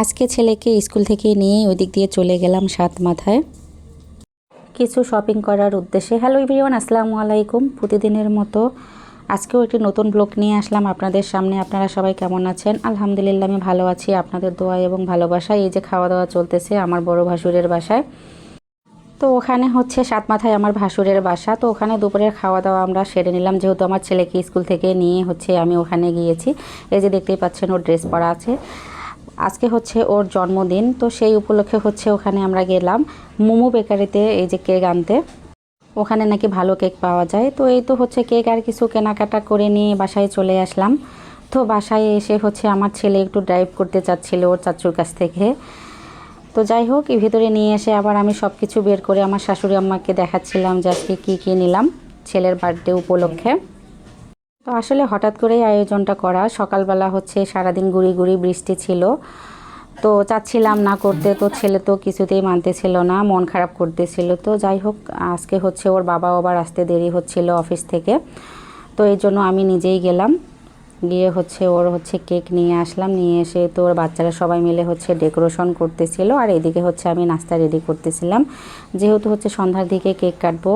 আজকে ছেলেকে স্কুল থেকে নিয়ে ওই দিক দিয়ে চলে গেলাম সাত মাথায় কিছু শপিং করার উদ্দেশ্যে। হ্যালো এভরিওয়ান, আসসালামু আলাইকুম। প্রতিদিনের মতো আজকেও একটি নতুন ব্লগ নিয়ে আসলাম আপনাদের সামনে। আপনারা সবাই কেমন আছেন? আলহামদুলিল্লাহ আমি ভালো আছি, আপনাদের দোয়া এবং ভালোবাসায়। এই যে খাওয়া দাওয়া চলতেছে আমার বড় ভাসুরের বাসায়। তো ওখানে হচ্ছে সাত মাথায় আমার ভাসুরের বাসা। তো ওখানে দুপুরের খাওয়া দাওয়া আমরা সেরে নিলাম, যেহেতু আমার ছেলেকে স্কুল থেকে নিয়ে হচ্ছে আমি ওখানে গিয়েছি। এই যে দেখতেই পাচ্ছেন ওর ড্রেস পরা আছে, আজকে হচ্ছে ওর জন্মদিন। তো সেই উপলক্ষে হচ্ছে ওখানে আমরা গেলাম মোমো বেকারিতে এই যে কেক আনতে। ওখানে নাকি ভালো কেক পাওয়া যায়। তো এই তো হচ্ছে কেক আর কিছু কেনাকাটা করে নিয়ে বাসায় চলে আসলাম। তো বাসায় এসে হচ্ছে আমার ছেলে একটু ড্রাইভ করতে চাচ্ছিল ওর চাচুর কাছ থেকে। তো যাই হোক, ভিতরে নিয়ে এসে আবার আমি সব কিছু বের করে আমার শাশুড়ি আম্মাকে দেখাচ্ছিলাম যে আজকে কী নিলাম ছেলের বার্থডে উপলক্ষে। তো আসলে হঠাৎ করেই আয়োজনটা করা। সকালবেলা হচ্ছে সারাদিন গুড়ি বৃষ্টি ছিল, তো চাচ্ছিলাম না করতে, তো ছেলে তো কিছুতেই মানতেছিল না, মন খারাপ করতেছিল। তো যাই হোক, আজকে হচ্ছে ওর বাবা আবার আসতে দেরি হচ্ছিল অফিস থেকে। তো এই জন্য আমি নিজেই গেলাম, গিয়ে হচ্ছে ওর হচ্ছে কেক নিয়ে আসলাম। নিয়ে এসে তো ওর বাচ্চারা সবাই মিলে হচ্ছে ডেকোরেশন করতেছিল, আর এদিকে হচ্ছে আমি নাস্তা রেডি করতেছিলাম, যেহেতু হচ্ছে সন্ধ্যার দিকে কেক কাটবো।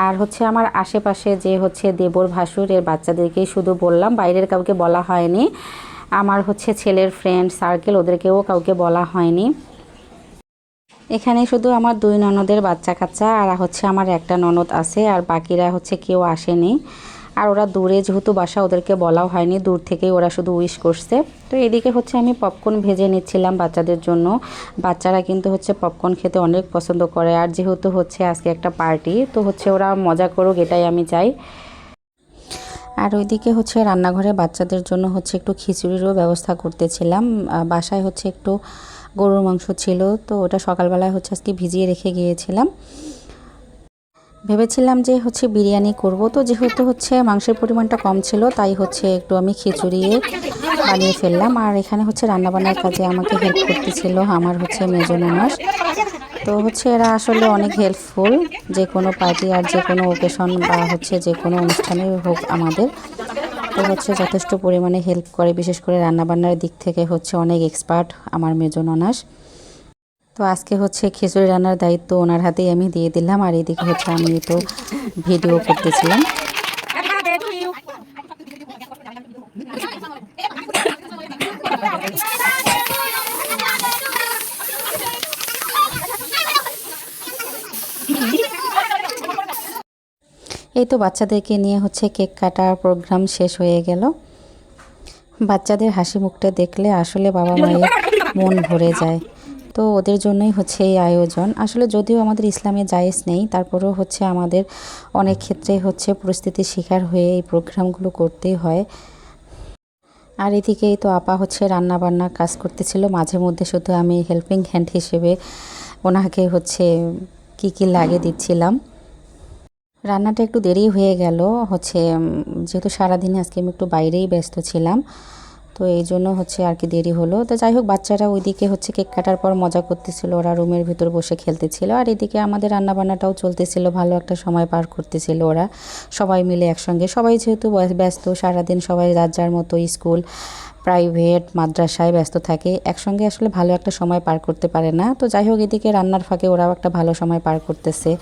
আর হচ্ছে আমার আশেপাশে যে হচ্ছে দেবর ভাসুর এর বাচ্চাদেরকেই শুধু বললাম, বাইরের কাউকে বলা হয়নি। আমার হচ্ছে ছেলের ফ্রেন্ড সার্কেল, ওদেরকেও কাউকে বলা হয়নি। এখানে শুধু আমার দুই ননদের বাচ্চা কাচ্চা আর হচ্ছে আমার একটা ননদ আছে, আর বাকিরা হচ্ছে কেউ আসেনি। আর ওরা দূরে যেহেতু বাসা, ওদেরকে বলাও হয়নি, দূর থেকেই ওরা শুধু উইশ করছে। তো এদিকে হচ্ছে আমি পপকর্ন ভেজে নিচ্ছিলাম বাচ্চাদের জন্য। বাচ্চারা কিন্তু হচ্ছে পপকর্ন খেতে অনেক পছন্দ করে, আর যেহেতু হচ্ছে আজকে একটা পার্টি, তো হচ্ছে ওরা মজা করুক এটাই আমি চাই। আর ওইদিকে হচ্ছে রান্নাঘরে বাচ্চাদের জন্য হচ্ছে একটু খিচুড়িরও ব্যবস্থা করতেছিলাম। বাসায় হচ্ছে একটু গরুর মাংস ছিল, তো ওটা সকালবেলায় হচ্ছে আজকে ভিজিয়ে রেখে গিয়েছিলাম। ভেবেছিলাম যে হচ্ছে বিরিয়ানি করব, তো যেহেতু হচ্ছে মাংসের পরিমাণটা কম ছিল, তাই হচ্ছে একটু আমি খিচুড়ি বানিয়ে ফেললাম। আর এখানে হচ্ছে রান্নাবান্নার কাজে আমাকে হেল্প করতেছিল আমার হচ্ছে মেজো ননদ। তো হচ্ছে এরা আসলে অনেক হেল্পফুল, যে কোনো পার্টি আর যে কোনো ওকেশন বা হচ্ছে যে কোনো অনুষ্ঠানে হোক আমাদের, তো হচ্ছে যথেষ্ট পরিমাণে হেল্প করে। বিশেষ করে রান্নাবান্নার দিক থেকে হচ্ছে অনেক এক্সপার্ট আমার মেজো ননাস। তো আজকে হচ্ছে খিচুড়ি রান্নার দায়িত্ব ওনার হাতেই আমি দিয়ে দিলাম। আর এদিকে হচ্ছে আমি তো ভিডিও করতেছিলাম। এই তো বাচ্চাদেরকে নিয়ে হচ্ছে কেক কাটার প্রোগ্রাম শেষ হয়ে গেল। বাচ্চাদের হাসি মুখটা দেখলে আসলে বাবা মায়ের মন ভরে যায়। তো ওদের জন্যই হচ্ছে এই আয়োজন। আসলে যদিও আমাদের ইসলামে জায়েজ নেই, তারপরেও হচ্ছে আমাদের অনেক ক্ষেত্রে হচ্ছে পরিস্থিতির শিকার হয়ে এই প্রোগ্রামগুলো করতেই হয়। আর এদিকেই তো আপা হচ্ছে রান্না বান্না কাজ করতেছিল, মাঝে মধ্যে শুধু আমি হেল্পিং হ্যান্ড হিসেবে ওনাকে হচ্ছে কি লাগে দিচ্ছিলাম। রান্নাটা একটু দেরি হয়ে গেল হচ্ছে, যেহেতু সারাদিনে আজকে আমি একটু বাইরেই ব্যস্ত ছিলাম, তো এই জন্য হচ্ছে আর কি দেরি হলো। তো যাই হোক, বাচ্চারা ওইদিকে হচ্ছে কেক কাটার পর মজা করতেছিল, ওরা রুমের ভিতর বসে খেলতেছিল। আর এদিকে আমাদের রান্নাবান্নাটাও চলতেছিল, ভালো একটা সময় পার করতেছিল ওরা সবাই মিলে একসঙ্গে। সবাই যেহেতু ব্যস্ত সারাদিন, সবাই যার যার মতো স্কুল, প্রাইভেট, মাদ্রাসায় ব্যস্ত থাকে, একসঙ্গে আসলে ভালো একটা সময় পার করতে পারে না। তো যাই হোক, এদিকে রান্নার ফাঁকে ওরাও একটা ভালো সময় পার করতেছে।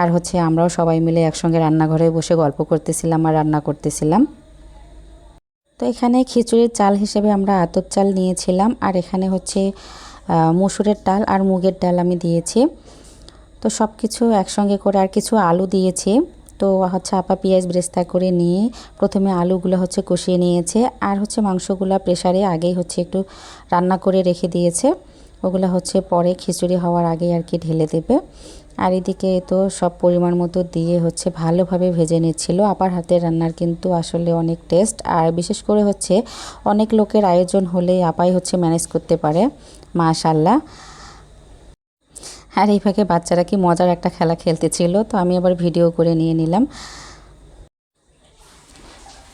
আর হচ্ছে আমরাও সবাই মিলে একসঙ্গে রান্নাঘরে বসে গল্প করতেছিলাম আর রান্না করতেছিলাম। তো এখানে খিচুড়ির চাল হিসেবে আমরা আতপ চাল নিয়েছিলাম, আর এখানে হচ্ছে মসুরের ডাল আর মুগের ডাল আমি দিয়েছি। তো সব কিছু একসঙ্গে করে, আর কিছু আলু দিয়েছি। তো হচ্ছে আপা পেঁয়াজ ব্রেস্তা করে নিয়ে প্রথমে আলুগুলো হচ্ছে কষিয়ে নিয়েছে, আর হচ্ছে মাংসগুলো প্রেসারে আগেই হচ্ছে একটু রান্না করে রেখে দিয়েছে। ওগুলো হচ্ছে পরে খিচুড়ি হওয়ার আগে আর কি ঢেলে দেবে। আর এদিকে তো সব পরিমাণ মতো দিয়ে হচ্ছে ভালোভাবে ভেজে নিচ্ছিল। আপার হাতের রান্নার কিন্তু আসলে অনেক টেস্ট, আর বিশেষ করে হচ্ছে অনেক লোকের আয়োজন হলে আপাই হচ্ছে ম্যানেজ করতে পারে, মাশাআল্লাহ। আর এই ফাঁকে বাচ্চারা কি মজার একটা খেলা খেলতেছিল, তো আমি আবার ভিডিও করে নিয়ে নিলাম।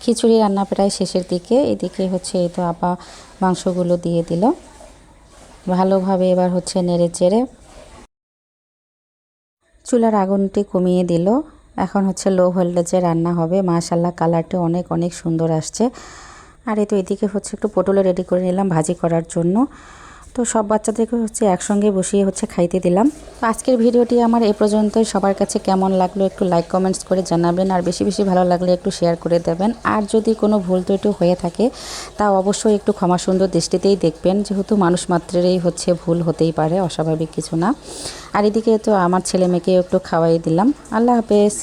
খিচুড়ি রান্না প্রায় শেষের দিকে, এদিকে হচ্ছে এই তো আপা মাংসগুলো দিয়ে দিল ভালোভাবে। এবার হচ্ছে নেড়ে চেড়ে চুলার আগুনটি কমিয়ে দিল। এখন হচ্ছে লো ভোল্টেজে রান্না হবে। মাশাআল্লাহ, কালারটা অনেক অনেক সুন্দর আসছে। আর এই তো এদিকে হচ্ছে একটু পটল রেডি করে নিলাম ভাজি করার জন্য। তো সব বাচ্চাদেরকে একসঙ্গে বসিয়ে খাইতে দিলাম। তো আজকের ভিডিওটি আমার এ পর্যন্তই। সবার কাছে কেমন লাগলো একটু লাইক কমেন্টস করে জানাবেন, আর বেশি বেশি ভালো লাগলে একটু শেয়ার করে দেবেন। আর যদি কোনো ভুল ত্রুটি হয়ে থাকে তা অবশ্যই একটু ক্ষমা সুন্দর দৃষ্টিতেই দেখবেন, যেহেতু মানুষ মাত্রেরই ভুল হতেই পারে, অস্বাভাবিক কিছু না। আর এদিকে তো আমার ছেলে মেয়েকে একটু খাওয়াই দিলাম। আল্লাহ হাফেজ।